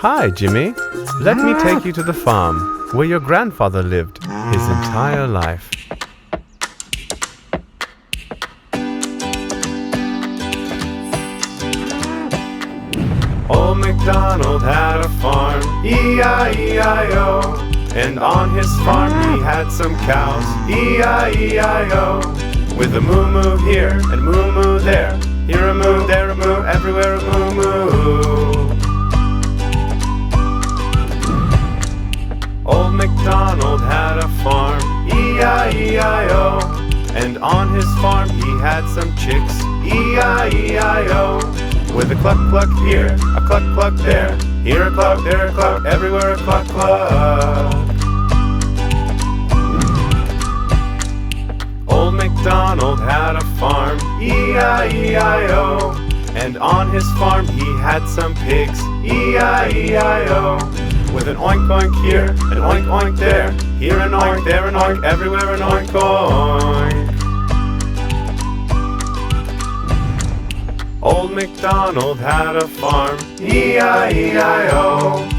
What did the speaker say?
Hi, Jimmy. Let me take you to the farm where your grandfather lived his entire life. Old Macdonald had a farm, E-I-E-I-O. And on his farm he had some cows, E-I-E-I-O. With a moo-moo here and moo-moo there, here a moo, there a moo, everywhere a moo-moo. Old Macdonald had a farm, E-I-E-I-O. And on his farm he had some chicks, E-I-E-I-O. With a cluck-cluck here, a cluck-cluck there, here a cluck, there a cluck, everywhere a cluck-cluck. Old Macdonald had a farm, E-I-E-I-O. And on his farm he had some pigs, E-I-E-I-O. With an oink-oink here, an oink-oink there, here an oink, there an oink, everywhere an oink-oink. Old Macdonald had a farm, E-I-E-I-O.